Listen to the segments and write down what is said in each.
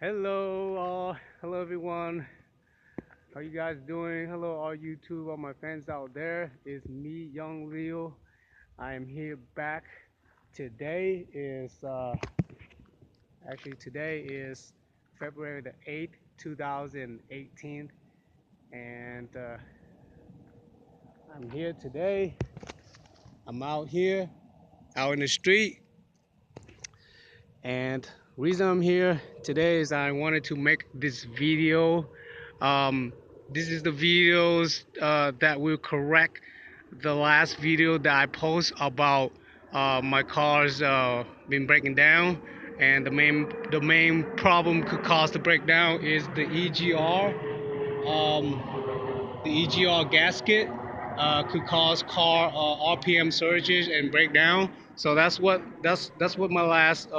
Hello everyone. How you guys doing? Hello all YouTube, all my fans out there. It's me, Young Leo. I am here back. Today is today is February the 8th, 2018, and I'm here today. I'm out here, out in the street, and reason I'm here today is I wanted to make this video. Um, this is the videos that will correct the last video that I post about my car's been breaking down, and the main problem could cause the breakdown is the EGR. The EGR gasket could cause car RPM surges and breakdown. So that's what my last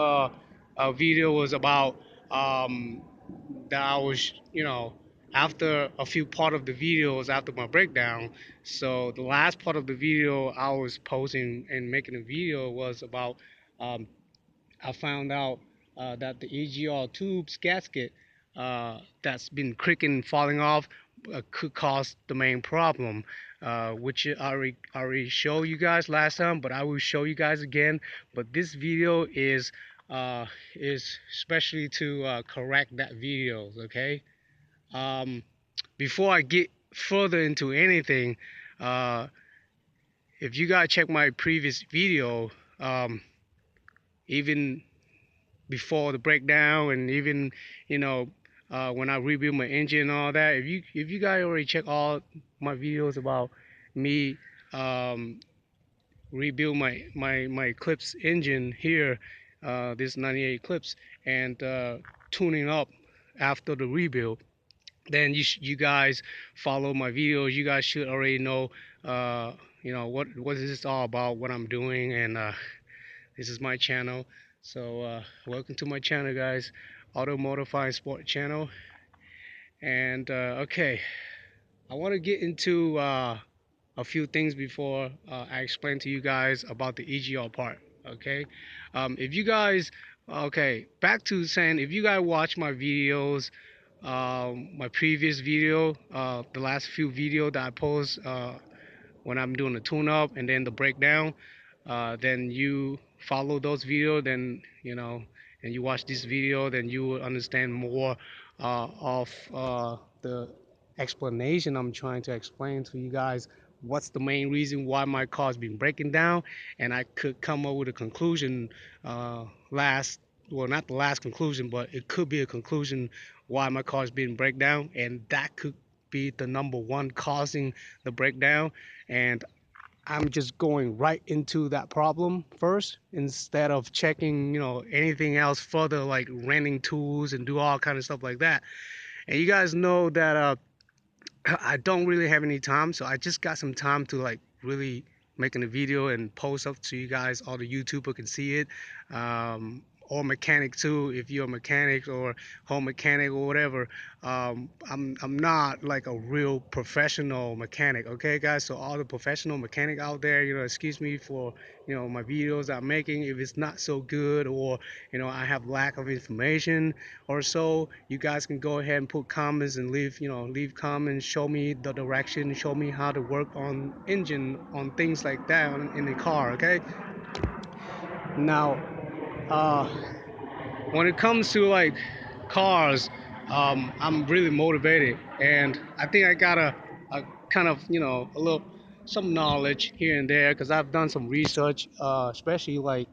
video was about. Um, that I was, after a few part of the videos after my breakdown. So the last part of the video I was posting and making a video was about um, I found out that the EGR tubes gasket that's been cracking and falling off could cause the main problem, which I already showed you guys last time, but I will show you guys again. But this video uh, is especially to correct that video, okay? Um, Before I get further into anything, uh, if you guys check my previous video, even before the breakdown and even when I rebuild my engine and all that, if you guys already check all my videos about me um, rebuild my Eclipse engine here, this 98 Eclipse, and tuning up after the rebuild, then you guys follow my videos. You guys should already know what is this all about, what I'm doing, and this is my channel. So welcome to my channel, guys. Automotive and Sport channel. And okay, I want to get into a few things before I explain to you guys about the EGR part. Okay, if you guys, okay, back to saying, if you guys watch my videos, my previous video, the last few video that I post when I'm doing the tune-up and then the breakdown, then you follow those videos, then and you watch this video, then you will understand more of the explanation I'm trying to explain to you guys. What's the main reason why my car's been breaking down, and I could come up with a conclusion last. Well, not the last conclusion, but it could be a conclusion why my car's been break down, and that could be the number one causing the breakdown. And I'm just going right into that problem first instead of checking, anything else further, like renting tools and do all kind of stuff like that. And you guys know that I don't really have any time, so I just got some time to like really making a video and post up to you guys. All the YouTuber can see it, or mechanic too. If you're a mechanic or home mechanic or whatever, I'm not like a real professional mechanic. Okay, guys. So all the professional mechanic out there, excuse me for my videos I'm making if it's not so good, or I have lack of information or so. You guys can go ahead and put comments and leave comments, show me the direction, show me how to work on engine, on things like that in the car. Okay, now uh when it comes to like cars, I'm really motivated, and I think I got a kind of a little some knowledge here and there because I've done some research, especially like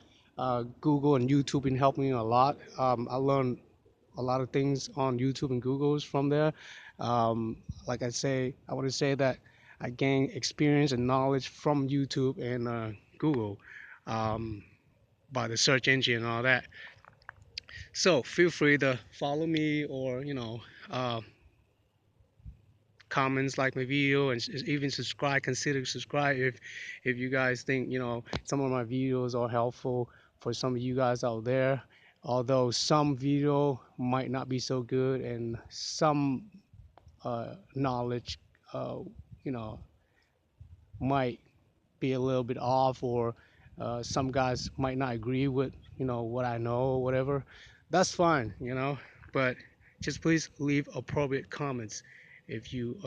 Google and YouTube been helping me a lot. I learned a lot of things on YouTube and Google's from there. Like I want to say that I gained experience and knowledge from YouTube and Google, um, by the search engine and all that. So feel free to follow me, or uh, comments, like my video, and even subscribe. Consider subscribe if you guys think some of my videos are helpful for some of you guys out there. Although some video might not be so good, and some knowledge, uh, you know, might be a little bit off, or some guys might not agree with what I know or whatever. That's fine. but just please leave appropriate comments if you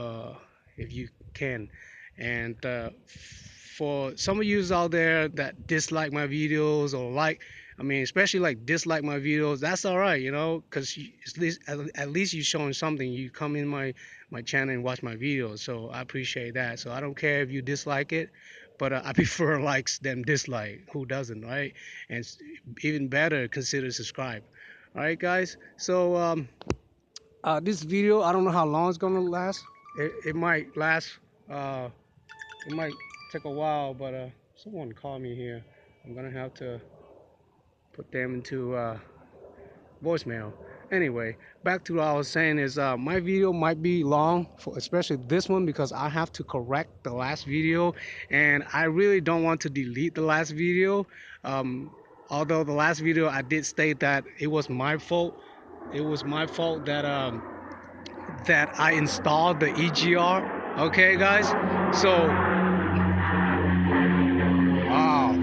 if you can. And for some of you out there that dislike my videos or like, I mean, especially like dislike my videos, that's all right, you know, because at least you're showing something. You come in my channel and watch my videos, so I appreciate that. So I don't care if you dislike it, but I prefer likes than dislike. Who doesn't, right? And even better, consider subscribe. All right, guys. So this video, I don't know how long it's gonna last. It might last. Uh, it might take a while, but someone called me here. I'm gonna have to put them into voicemail. Anyway, back to what I was saying is my video might be long, for especially this one, because I have to correct the last video, and I really don't want to delete the last video. Um, Although the last video I did state that it was my fault. It was my fault that I installed the EGR. Okay, guys. So, wow,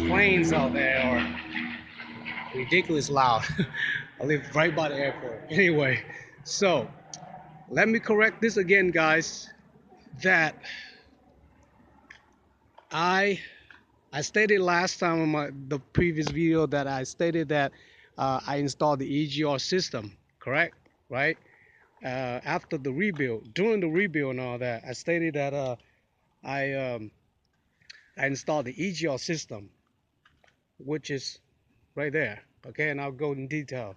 planes out there are ridiculous loud. I live right by the airport. Anyway, so let me correct this again, guys. That I I stated last time on the previous video that I stated that I installed the EGR system, correct? Right? After the rebuild, during the rebuild and all that, I stated that I um, I installed the EGR system, which is right there. Okay, and I'll go in detail.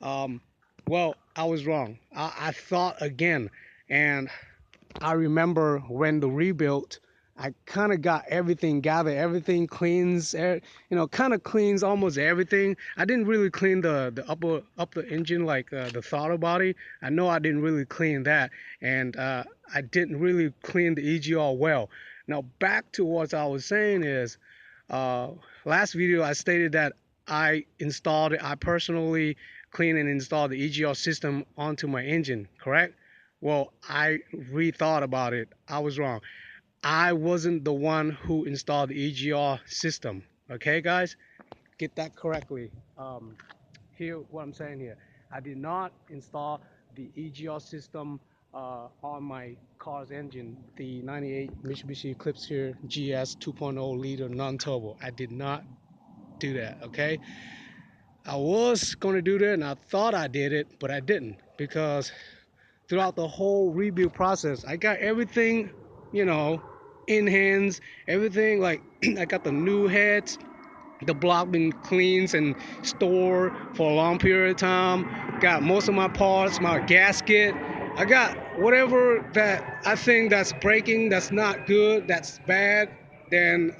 Um, well, I was wrong. I thought again, and I remember when the rebuild, I kind of got everything gathered, everything cleans, kind of cleans almost everything. I didn't really clean the upper engine, like the throttle body. I know I didn't really clean that, and I didn't really clean the EGR well. Now back to what I was saying is, uh, last video I stated that I installed it. I personally cleaned and installed the EGR system onto my engine, correct? Well, I rethought about it. I was wrong. I wasn't the one who installed the EGR system. Okay, guys, get that correctly. Hear what I'm saying here. I did not install the EGR system on my car's engine, the 98 Mitsubishi Eclipse here GS 2.0 liter non-turbo. I did not do that. Okay, I was going to do that, and I thought I did it, but I didn't, because throughout the whole rebuild process, I got everything, you know, in hands, everything. Like I got the new heads, the block been cleaned and stored for a long period of time. Got most of my parts, my gasket. I got whatever that I think that's breaking, that's not good, that's bad. Then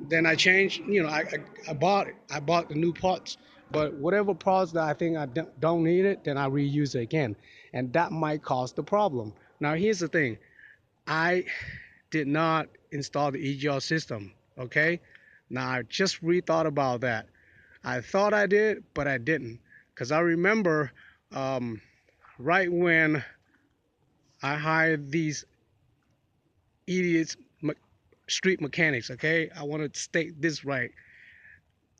then I changed. You know, I bought it. I bought the new parts. But whatever parts that I think I don't need it, then I reuse it again, and that might cause the problem. Now here's the thing: I did not install the EGR system. Okay, now I just rethought about that. I thought I did, but I didn't, because I remember um, right when I hired these idiots, street mechanics. Okay, I want to state this right.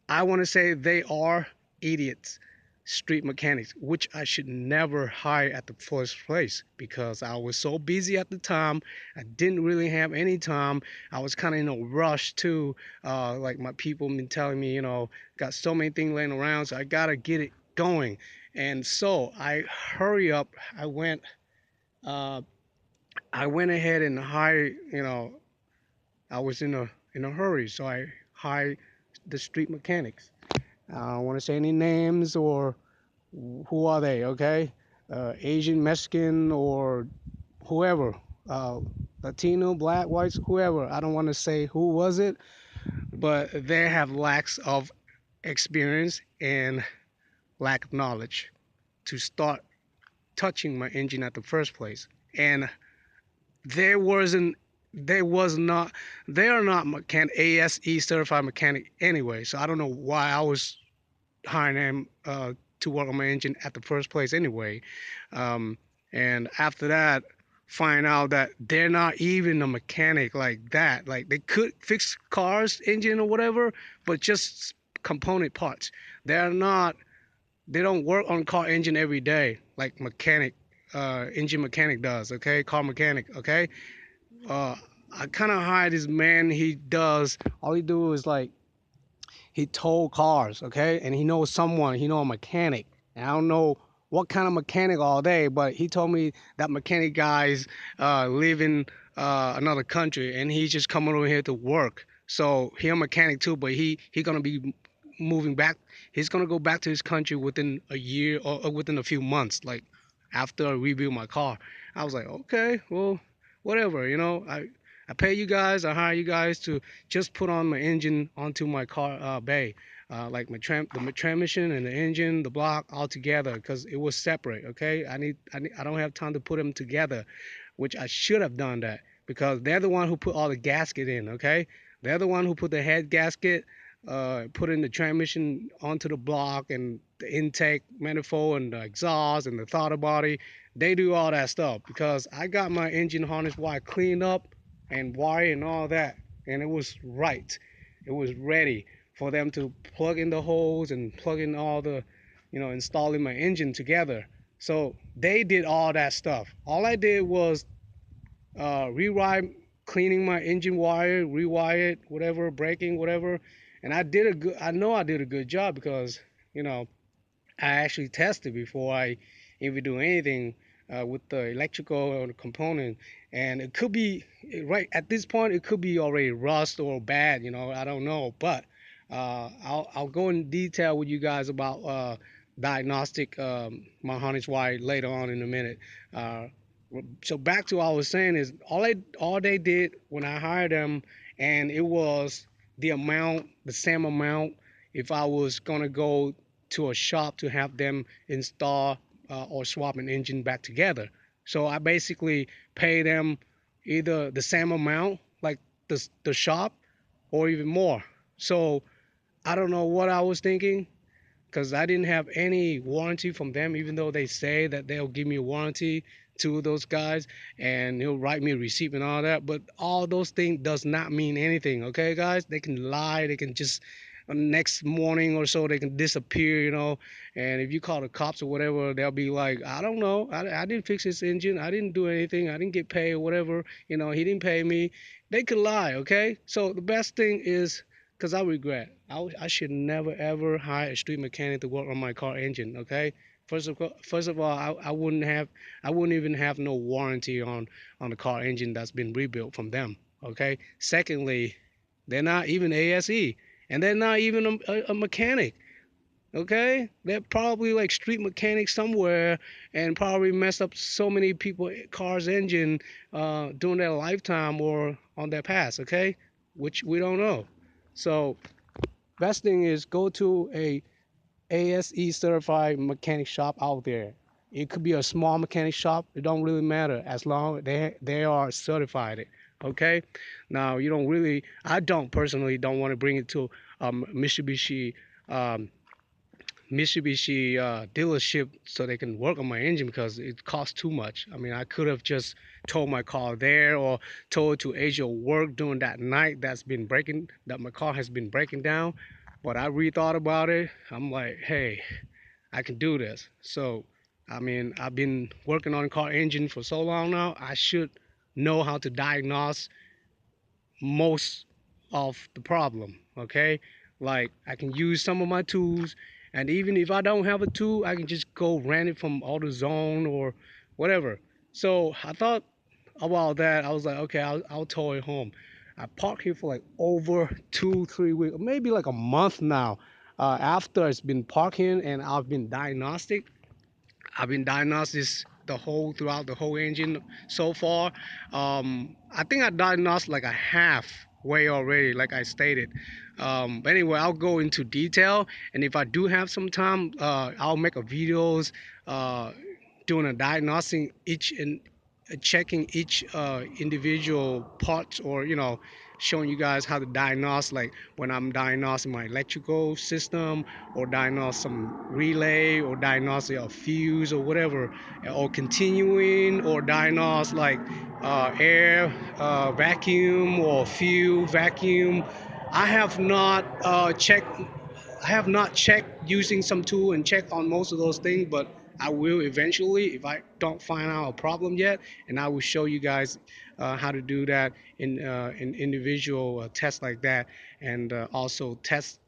I want to say they are idiots, street mechanics, which I should never hire at the first place, because I was so busy at the time. I didn't really have any time. I was kind of in a rush too. Like my people been telling me, you know, got so many things laying around, so I gotta get it going. And so I hurry up. Uh, I went ahead and hired. You know, I was in a hurry, so I hired the street mechanics. I don't want to say any names, or who are they, okay? Asian, Mexican, or whoever. Latino, black, whites, whoever. I don't want to say who was it, but they have lacks of experience and lack of knowledge to start touching my engine at the first place. And there wasn't they was not they are not ASE certified mechanic anyway, so I don't know why I was hiring them to work on my engine at the first place anyway. Um, and after that, find out that they're not even a mechanic like that. Like they could fix cars, engine or whatever, but just component parts. They're not. they don't work on car engine every day like mechanic, engine mechanic does. Okay, car mechanic. Okay, uh, I kind of hired this man. He does all he do is like he tow cars, okay, and he knows someone, he know a mechanic, and I don't know what kind of mechanic all day, but he told me that mechanic guys live in another country, and he's just coming over here to work. So he a mechanic too, but he gonna be moving back. He's gonna go back to his country within a year or within a few months, like after I rebuild my car. I was like, okay, well, whatever, I pay you guys, I hire you guys to just put on my engine onto my car bay, like the transmission and the engine, the block all together because it was separate. Okay, I don't have time to put them together, which I should have done that because they're the one who put all the gasket in. Okay, they're the one who put the head gasket, put in the transmission onto the block and the intake manifold and the exhaust and the throttle body. They do all that stuff because I got my engine harness wire cleaned up and wire and all that, and it was right. It was ready for them to plug in the holes and plug in all the, installing my engine together. So they did all that stuff. All I did was rewire, cleaning my engine wire, rewire it, whatever, braking, whatever. And I did a good. I know I did a good job because you know I actually tested before I even do anything with the electrical or the component, and it could be right at this point. It could be already rust or bad. I don't know, but I'll go in detail with you guys about diagnostic my harness wire later on in a minute. Uh, so back to what I was saying is all they did when I hired them, and it was the same amount if I was gonna go to a shop to have them install or swap an engine back together. So I basically pay them either the same amount like the shop or even more. So I don't know what I was thinking because I didn't have any warranty from them, even though they say that they'll give me a warranty to those guys and he'll write me a receipt and all that. But all those things does not mean anything, okay, guys? They can lie, they can just next morning or so they can disappear, and if you call the cops or whatever, they'll be like, I don't know, I didn't fix his engine, I didn't do anything, I didn't get paid or whatever, he didn't pay me. They could lie, okay? So the best thing is, because I regret. I should never ever hire a street mechanic to work on my car engine. Okay. First of all, I wouldn't even have no warranty on the car engine that's been rebuilt from them. Okay. Secondly, they're not even ASE, and they're not even a mechanic. Okay, they're probably like street mechanics somewhere, and probably messed up so many people cars engine during their lifetime or on their past. Okay, which we don't know. So best thing is go to a ASE certified mechanic shop out there. It could be a small mechanic shop. It don't really matter as long as they are certified. Okay. Now you don't really. I don't personally don't want to bring it to Mitsubishi um, dealership so they can work on my engine because it costs too much. I mean, I could have just towed my car there or towed to Asia work during that night that my car has been breaking down. But I rethought about it. I'm like, hey, I can do this. So, I mean, I've been working on a car engine for so long now. I should know how to diagnose most of the problem. Okay, like I can use some of my tools, and even if I don't have a tool, I can just go rent it from AutoZone or whatever. So I thought about that. I was like, okay, I'll tow it home. I parked here for like over 2 3 weeks, maybe like a month now, after it's been parking and I've been diagnostic. I've been diagnosed this the whole throughout the whole engine so far. I think I diagnosed like a halfway already, like I stated. But anyway, I'll go into detail, and if I do have some time, I'll make a videos doing a diagnosing each and checking each individual parts, or showing you guys how to diagnose, like when I'm diagnosing my electrical system or diagnose some relay or diagnose a fuse or whatever, or continuing or diagnose like air vacuum or fuel vacuum. I have not checked I have not checked using some tool and checked on most of those things, but I will eventually if I don't find out a problem yet, and I will show you guys how to do that in individual tests like that, and also test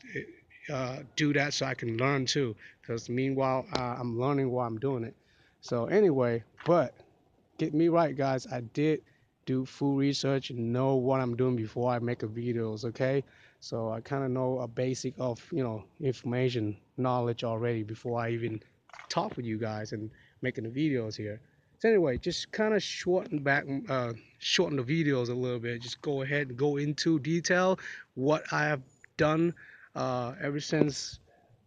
do that so I can learn too. Because meanwhile I'm learning while I'm doing it. So anyway, but get me right, guys. I did do full research and know what I'm doing before I make a videos. Okay, so I kind of know a basic of information knowledge already before I even talk with you guys and making the videos here. So anyway, just kind of shorten the videos a little bit. Just go ahead and go into detail what I have done ever since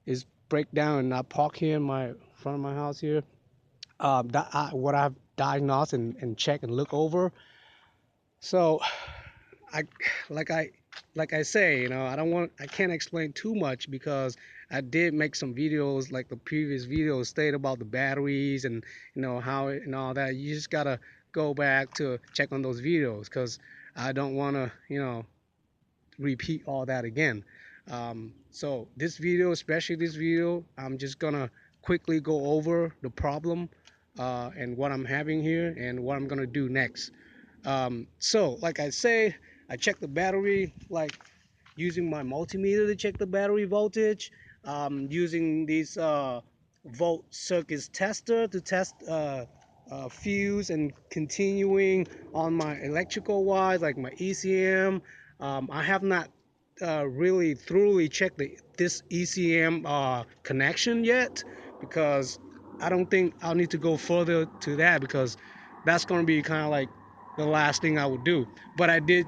is breakdown and I park here in my front of my house here what I've diagnosed and check and look over. So I like I like I say, I can't explain too much because I did make some videos like the previous video state about the batteries and how it and all that. You just gotta go back to check on those videos because I don't want to repeat all that again. So this video, especially this video, I'm just gonna quickly go over the problem and what I'm having here and what I'm gonna do next. So like I say, I check the battery like using my multimeter to check the battery voltage, using these volt circuits tester to test fuse and continuing on my electrical wise like my ECM. I have not really thoroughly checked this ECM connection yet because I don't think I'll need to go further to that because that's going to be kind of like the last thing I would do. But I did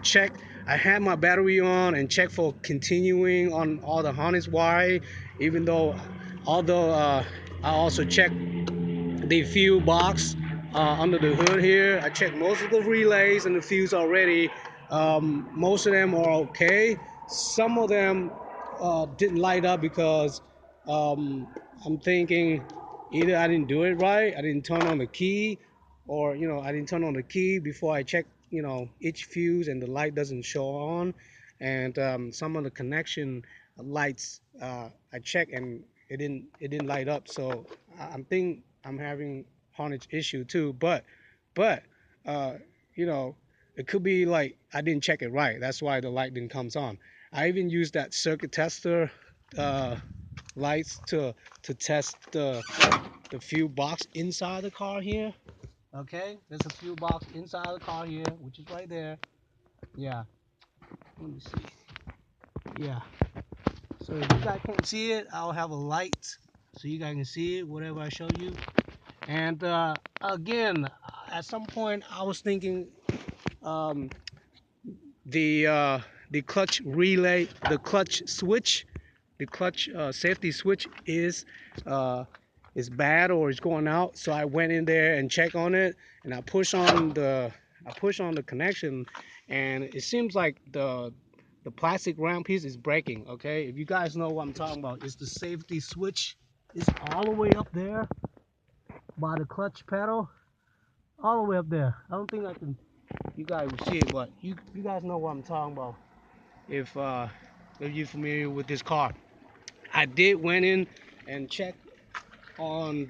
check. I had my battery on and checked for continuing on all the harness wire, even though, although I also checked the fuse box under the hood here. I checked most of the relays and the fuse already. Most of them are okay. Some of them didn't light up because um, I'm thinking either I didn't do it right, I didn't turn on the key, or I didn't turn on the key before I checked each fuse and the light doesn't show on. And some of the connection lights I checked and it didn't light up. So I'm thinking I'm having harness issue too. But uh, you know it could be like I didn't check it right. That's why the light didn't comes on. I even used that circuit tester uh, lights to test the fuel box inside the car here. Okay, there's a fuel box inside the car here, which is right there. Yeah, let me see. Yeah, so if you guys can't see it, I'll have a light so you guys can see it, whatever I show you. And again, at some point, I was thinking um, the uh, the clutch relay, the clutch switch, the clutch safety switch uh, is bad or is going out. So I went in there and checked on it, and I push on the connection, and it seems like the plastic round piece is breaking. Okay, if you guys know what I'm talking about, it's the safety switch. It's all the way up there by the clutch pedal, all the way up there. I don't think I can. You guys will see it, but you guys know what I'm talking about. If uh, if you're familiar with this car, I did went in and checked on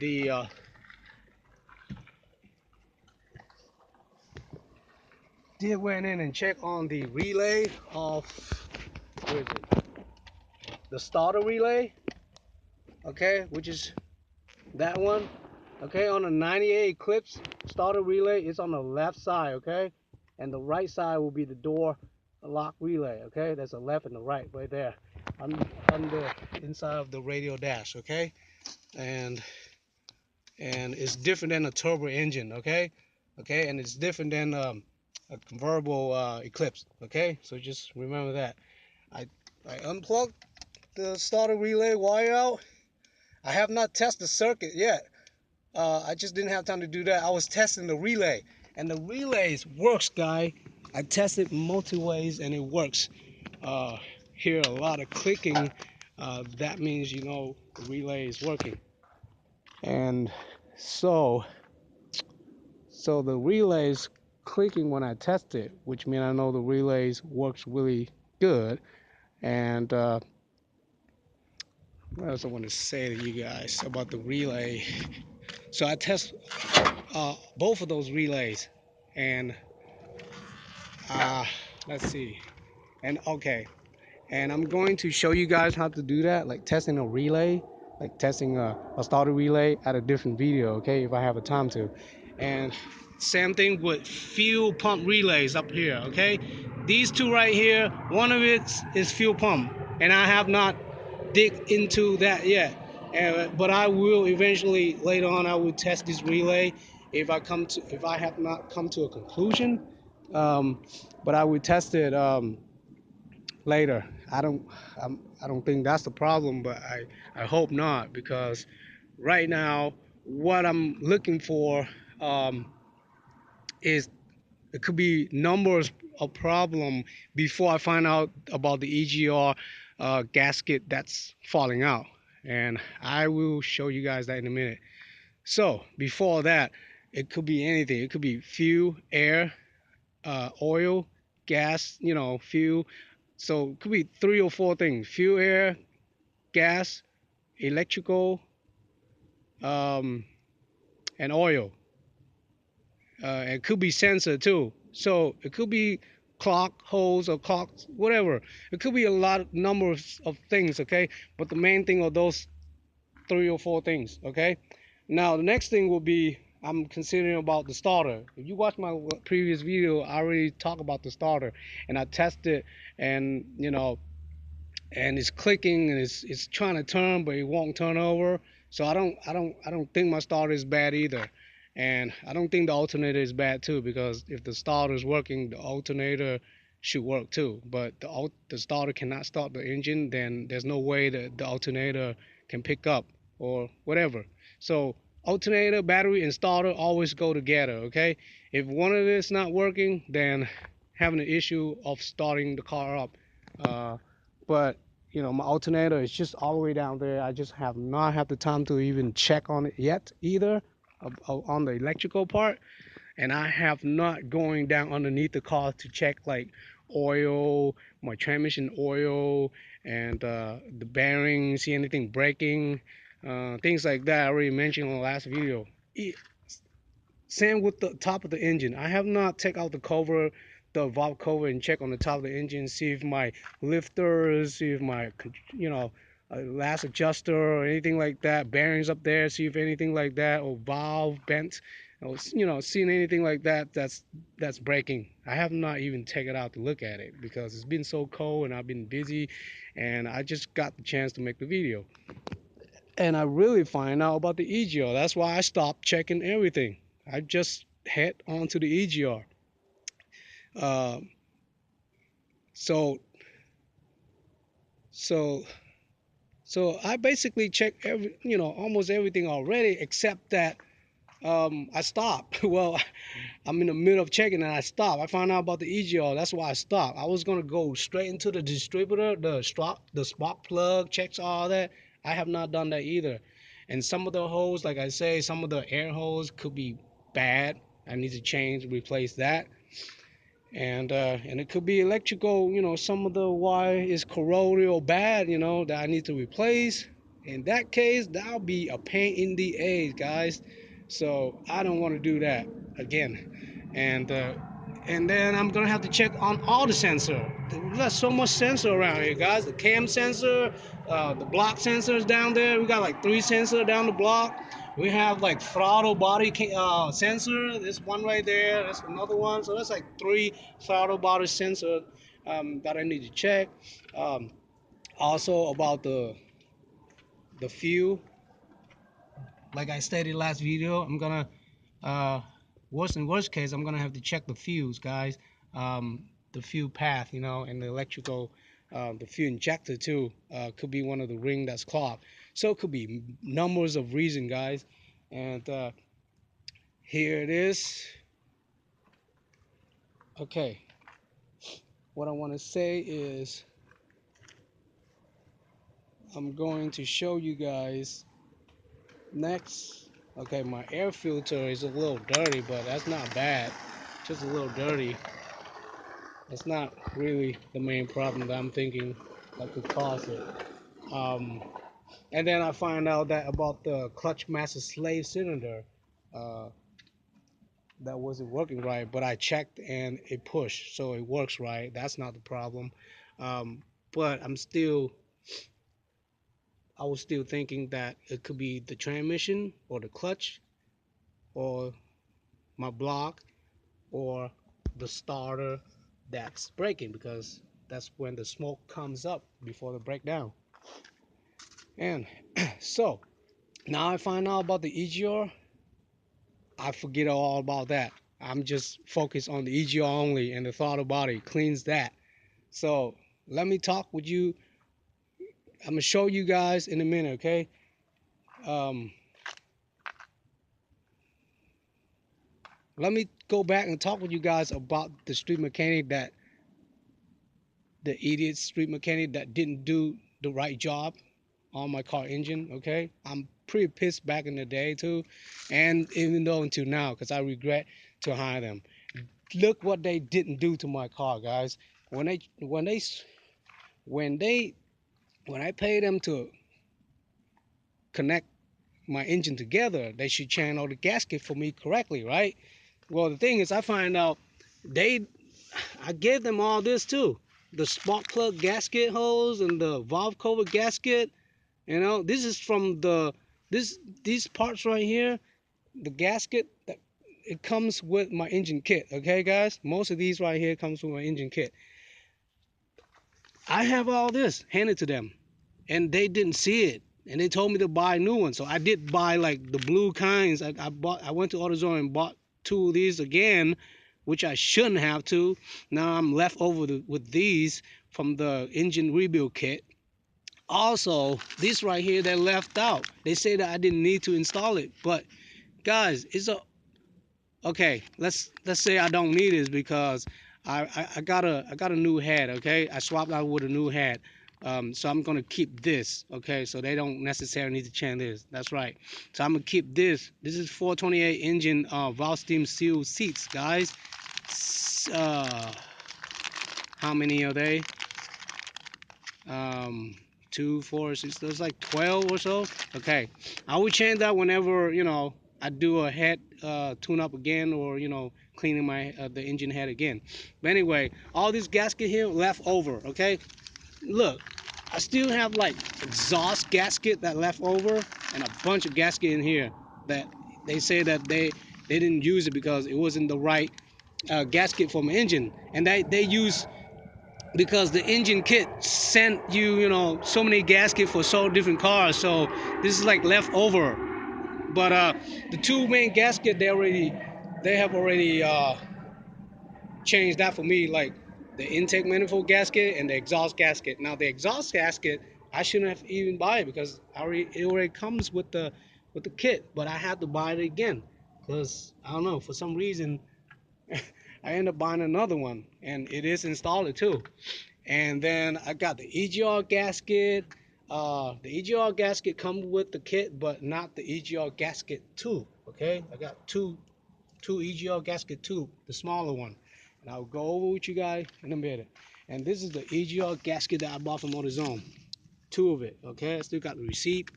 the relay of where is it? The starter relay, okay, which is that one. Okay, on a 98 Eclipse starter relay, it's on the left side, okay? And the right side will be the door lock relay, okay? There's a left and a right there on the inside of the radio dash, okay? And it's different than a turbo engine, okay? Okay, and it's different than a convertible Eclipse, okay? So just remember that. I unplugged the starter relay wire out. I have not tested the circuit yet. I just didn't have time to do that. I was testing the relay, and the relays works, guy. I tested multi ways, and it works. Uh, Hear a lot of clicking. That means the relay is working. And so the relays clicking when I test it, which means I know the relays works really good. And What else I want to say to you guys about the relay? So I test both of those relays, and uh, let's see. And okay, and I'm going to show you guys how to do that, like testing a relay, like testing a starter relay at a different video, okay, if I have a time to. And same thing with fuel pump relays up here, okay. These two right here, one of it is fuel pump, and I have not dig into that yet. But I will eventually later on. I will test this relay if I have not come to a conclusion. But I will test it later. I don't think that's the problem, but I hope not, because right now what I'm looking for um, is it could be numbers of problem before I find out about the EGR gasket that's falling out, and I will show you guys that in a minute. So before that, it could be anything. It could be fuel, air, oil, gas, fuel. So it could be three or four things: fuel, air, gas, electrical, um, and oil. It could be sensor too. So it could be clock holes or clocks, whatever. It could be a lot of numbers of things, okay? But the main thing are those three or four things, okay? Now the next thing will be I'm considering about the starter. If you watch my previous video, I already talked about the starter, and I tested, and and it's clicking, and it's trying to turn, but it won't turn over. So I don't think my starter is bad either, and I don't think the alternator is bad too, because if the starter is working, the alternator should work too. But the starter cannot start the engine, then there's no way that the alternator can pick up or whatever. So alternator, battery, and starter always go together. Okay, if one of this not working, then having an issue of starting the car up. Uh, but my alternator is just all the way down there. I just have not had the time to even check on it yet either, on the electrical part. And I have not going down underneath the car to check like oil, my transmission oil, and the bearings, see anything breaking, things like that. I already mentioned in the last video. Same with the top of the engine. I have not take out the cover, the valve cover, and check on the top of the engine, see if my lifters, see if my, last adjuster or anything like that, bearings up there, see if anything like that, or valve bent, or, seeing anything like that that's breaking. I have not even taken it out to look at it because it's been so cold and I've been busy, and I just got the chance to make the video. And I really find out about the EGR. That's why I stopped checking everything. I just head on to the EGR. Uh, so so so I basically check almost everything already, except that I stopped. Well, I'm in the middle of checking and I stopped. I found out about the EGR. That's why I stopped. I was gonna go straight into the distributor, the spark plug, checks all that. I have not done that either. And some of the hose, like I say, some of the air hose could be bad. I need to change, replace that. And it could be electrical. Some of the wire is corroded or bad. That I need to replace. In that case, that'll be a pain in the ass, guys. So I don't want to do that again. And then I'm gonna have to check on all the sensor. There's so much sensor around here, guys. The cam sensor, the block sensors down there. We got like 3 sensors down the block. We have like throttle body sensor. There's one right there. There's another one. So that's like 3 throttle body sensor that I need to check. Um, Also about the fuel. Like I stated last video, I'm gonna worst case, I'm gonna have to check the fuels, guys. The fuel path, and the electrical, the fuel injector too. Could be one of the ring that's clogged. So it could be numbers of reasons, guys. And here it is. Okay, what I want to say is I'm going to show you guys next. Okay, my air filter is a little dirty, but that's not bad. Just a little dirty. It's not really the main problem that I'm thinking that could cause it. Um, And then I find out that about the clutch master slave cylinder, uh, that wasn't working right, but I checked and it pushed, so it works right. That's not the problem. Um, but I was still thinking that it could be the transmission or the clutch or my block or the starter that's breaking, because that's when the smoke comes up before the breakdown. And so now I find out about the EGR. I forget all about that. I'm just focused on the EGR only, and the throttle body cleans that. So let me talk with you. I'm gonna show you guys in a minute, okay? Um, Let me go back and talk with you guys about the street mechanic, that the idiot street mechanic that didn't do the right job on my car engine, okay? I'm pretty pissed back in the day too, and even though until now, because I regret to hire them. Look what they didn't do to my car, guys. When they when they when they when I pay them to connect my engine together, they should channel the gasket for me correctly, right? Well, the thing is, I find out they I gave them all this too. The spark plug gasket hose and the valve cover gasket. You know, this is from this these parts right here. The gasket that it comes with my engine kit. Okay, guys. Most of these right here comes with my engine kit. I have all this handed to them, and they didn't see it, and they told me to buy new ones. So I did buy like the blue kinds. I went to AutoZone and bought two of these again, which I shouldn't have to. Now I'm left over with these from the engine rebuild kit. Also, this right here they left out. They say that I didn't need to install it, but guys, it's a okay. Let's say I don't need this because I got a new head. Okay, I swapped out with a new head. So I'm gonna keep this. Okay, so they don't necessarily need to change this. That's right. So I'm gonna keep this. This is 428 engine valve steam seal seats, guys. How many are they? um 2 4 6, there's like 12 or so. Okay, I will change that whenever, I do a head tune up again, or cleaning my the engine head again. But anyway, all this gasket here left over. Okay, look, I still have like exhaust gasket that left over, and a bunch of gasket in here that they say that they didn't use it because it wasn't the right gasket for my engine, and they use, because the engine kit sent you, so many gaskets for so different cars. So this is like leftover. But the two main gasket, they have already changed that for me, like the intake manifold gasket and the exhaust gasket. Now the exhaust gasket, I shouldn't have even buy it because it already comes with the kit, but I had to buy it again because I don't know, for some reason I ended up buying another one, and it is installed too. And then I got the EGR gasket. The EGR gasket comes with the kit, but not the EGR gasket tube. Okay, I got two EGR gasket tube, the smaller one, and I'll go over with you guys in a minute. And this is the EGR gasket that I bought from AutoZone. Two of it. Okay, I still got the receipt,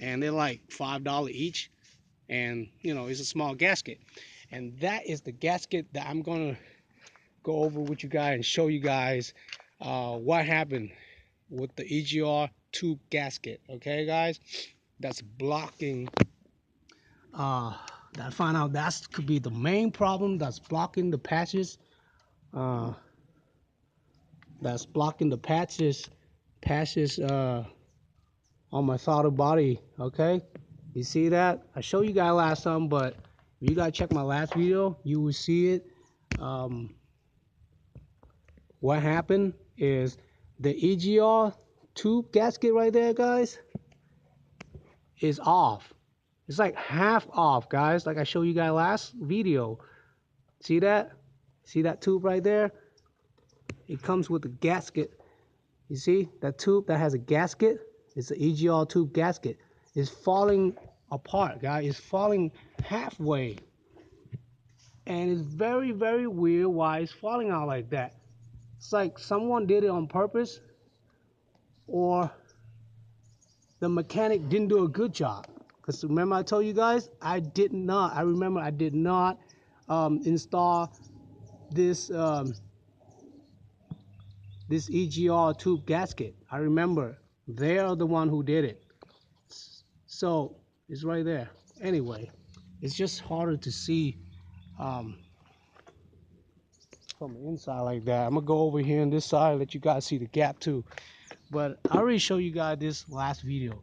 and they're like $5 each. And it's a small gasket, and that is the gasket that I'm gonna go over with you guys and show you guys what happened with the EGR tube gasket. Okay, guys, that's blocking. Uh, I found out that could be the main problem that's blocking the patches. Uh, that's blocking the patches on my throttle body. Okay, you see that? I showed you guys last time, but if you guys check my last video, you will see it. Um, what happened is the EGR tube gasket right there, guys, is off. It's like half off, guys, like I showed you guys last video. See that? See that tube right there? It comes with a gasket. You see that tube that has a gasket? It's the EGR tube gasket. It's falling apart, guys. It's falling halfway. And it's very, very weird why it's falling out like that. It's like someone did it on purpose, or the mechanic didn't do a good job. Because remember I told you guys, I remember I did not install this this EGR tube gasket. I remember they're the one who did it. So it's right there. Anyway, it's just harder to see um, from the inside like that. I'm gonna go over here on this side, let you guys see the gap too. But I already showed you guys this last video.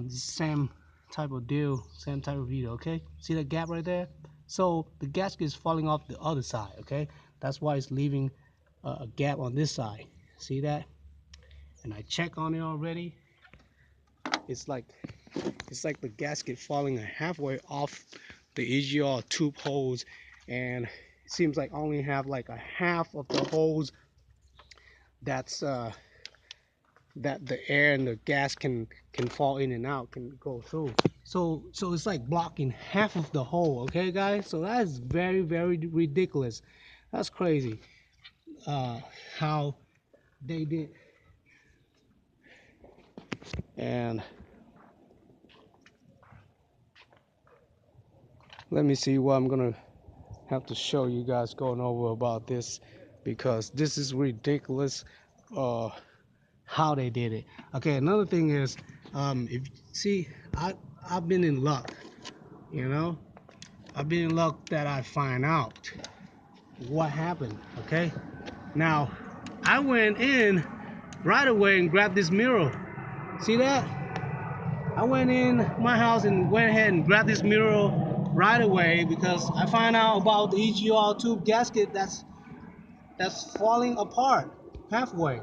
Same type of deal, same type of video. Okay, see that gap right there? So the gasket is falling off the other side. Okay, that's why it's leaving a gap on this side. See that? And I check on it already. It's like the gasket falling halfway off the EGR tube holes, and it seems like I only have like a half of the holes that's that the air and the gas can fall in and out, can go through. So it's like blocking half of the hole. Okay, guys. So that is very ridiculous. That's crazy. How they did. And let me see what I'm gonna have to show you guys going over about this, because this is ridiculous. How they did it. Okay, another thing is, if see, I've been in luck, you know. I've been in luck that I find out what happened. Okay, now I went in right away and grabbed this mirror. See that? I went in my house and went ahead and grabbed this mirror right away because I find out about the EGR tube gasket that's falling apart halfway.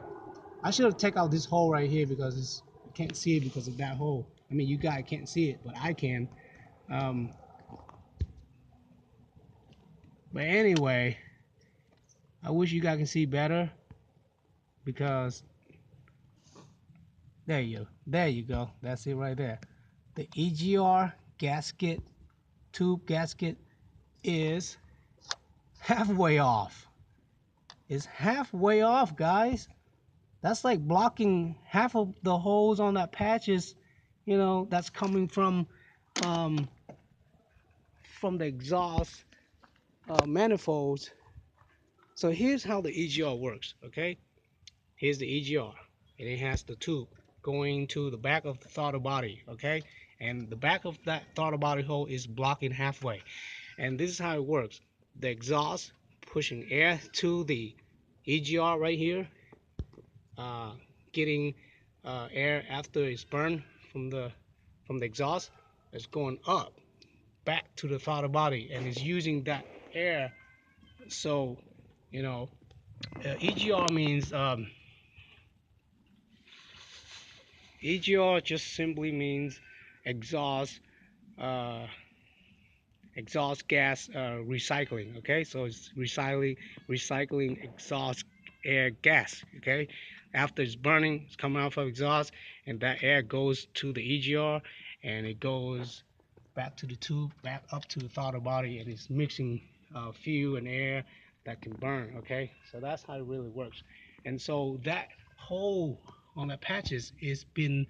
I should have taken out this hole right here because you can't see it because of that hole. I mean, you guys can't see it, but I can. Um, but anyway, I wish you guys can see better, because there you go. That's it right there. The EGR gasket, tube gasket, is halfway off. It's halfway off, guys. That's like blocking half of the holes on that patches, that's coming um, from the exhaust manifolds. So here's how the EGR works. Okay, here's the EGR, and it has the tube going to the back of the throttle body. Okay, and the back of that throttle body hole is blocking halfway. And this is how it works: the exhaust pushing air to the EGR right here, uh, getting air after it's burned from the exhaust. It's going up back to the throttle body, and it's using that air. So you know EGR means EGR just simply means exhaust uh, exhaust gas recycling. Okay, so it's recycling exhaust air gas. Okay, after it's burning, it's coming out from exhaust, and that air goes to the EGR, and it goes back to the tube, back up to the throttle body, and it's mixing fuel and air that can burn. Okay, so that's how it really works. And so that hole on the patches is been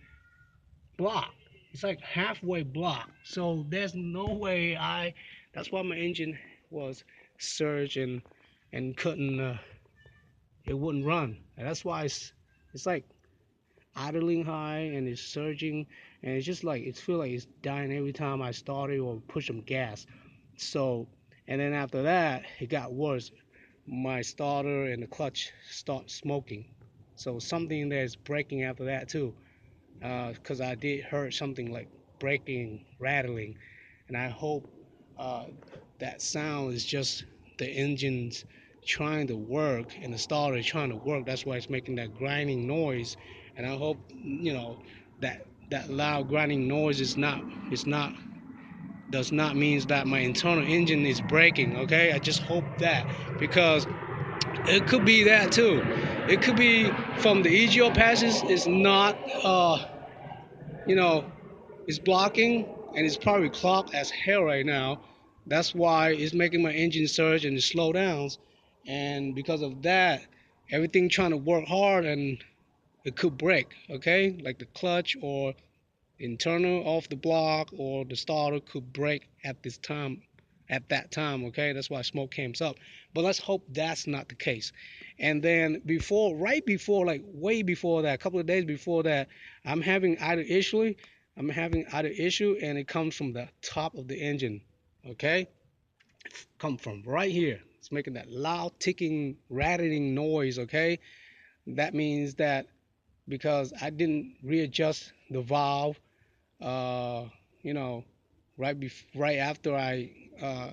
blocked. It's like halfway blocked. So there's no way that's why my engine was surged and couldn't it wouldn't run. And that's why it's like idling high and it's surging, and it's just like it feels like it's dying every time I start it or push some gas. So, and then after that it got worse. My starter and the clutch start smoking. So something that's breaking after that too, because I did hear something like breaking, rattling, and I hope uh, that sound is just the engine's trying to work and the starter is trying to work. That's why it's making that grinding noise. And I hope that loud grinding noise is not does not means that my internal engine is breaking. Okay, I just hope that, because it could be that too. It could be from the EGO patches is not you know it's blocking, and it's probably clogged as hell right now. That's why it's making my engine surge and it slow down. And because of that, everything trying to work hard and it could break. Okay, like the clutch or internal of the block or the starter could break at that time. Okay, that's why smoke comes up, but let's hope that's not the case. And then right before, like way before that, a couple of days before that, i'm having either issue I'm having either issue, and it comes from the top of the engine. Okay, come from right here. It's making that loud ticking rattling noise. Okay, that means that because I didn't readjust the valve, uh, you know, right after uh,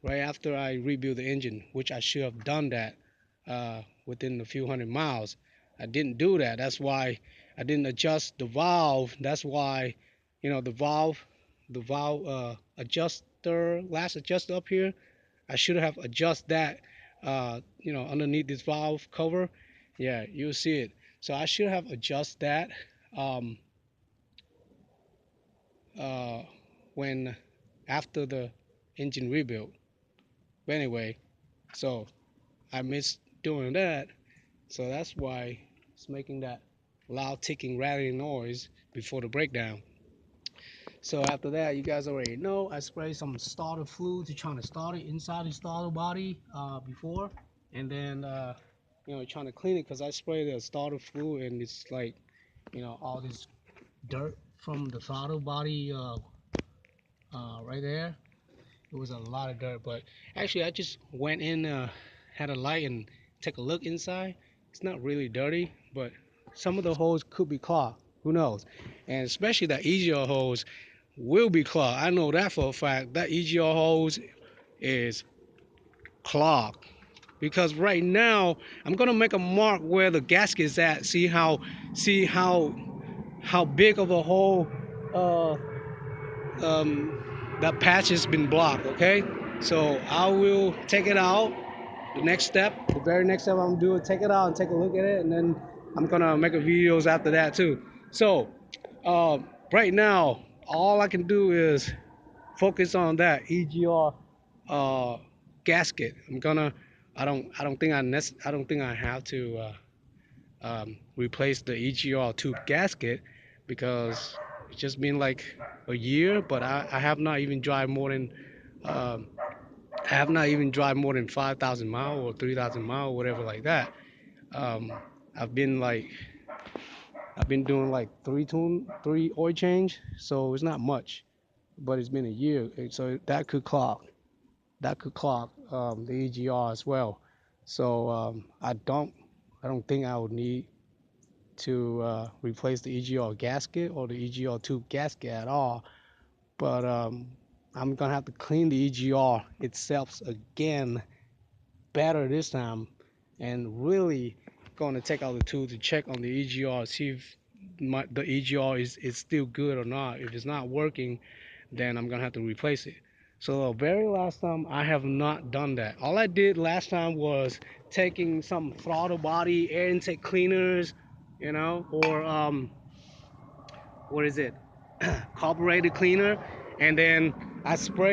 I rebuilt the engine, which I should have done that within a few hundred miles. I didn't do that. That's why I didn't adjust the valve. That's why, the valve adjuster, last adjuster up here, I should have adjusted that, underneath this valve cover. Yeah, you'll see it. So I should have adjusted that um, uh, when after the engine rebuild. But anyway, so I missed doing that. So that's why it's making that loud ticking rattling noise before the breakdown. So after that, you guys already know I sprayed some starter fluid to try to start it inside the starter body before, and then trying to clean it because I sprayed the starter fluid and it's like all this dirt from the throttle body right there. It was a lot of dirt, but actually I just went in, had a light and take a look inside. It's not really dirty, but some of the holes could be clogged. Who knows? And especially that EGR hose will be clogged. I know that for a fact. That EGR hose is clogged because right now I'm gonna make a mark where the gasket is at. See how big of a hole uh, that patch has been blocked. Okay, so I will take it out. The very next step I'm gonna do is take it out and take a look at it, and then I'm gonna make a videos after that too. So uh, right now all I can do is focus on that EGR uh, gasket. I don't think I have to replace the EGR tube gasket because it's just been like a year, but I have not even drive more than um, 5,000 miles or 3,000 miles, whatever like that. Um, I've been like I've been doing like three oil change, so it's not much, but it's been a year, so that could clog the EGR as well. So I don't think I would need to replace the EGR gasket or the EGR tube gasket at all. But I'm gonna have to clean the EGR itself again better this time, and really going to take out the tool to check on the EGR, see if the EGR is still good or not. If it's not working, then I'm gonna have to replace it. So the very last time I have not done that. All I did last time was taking some throttle body air intake cleaners, or what is it, carburetor cleaner, and then I sprayed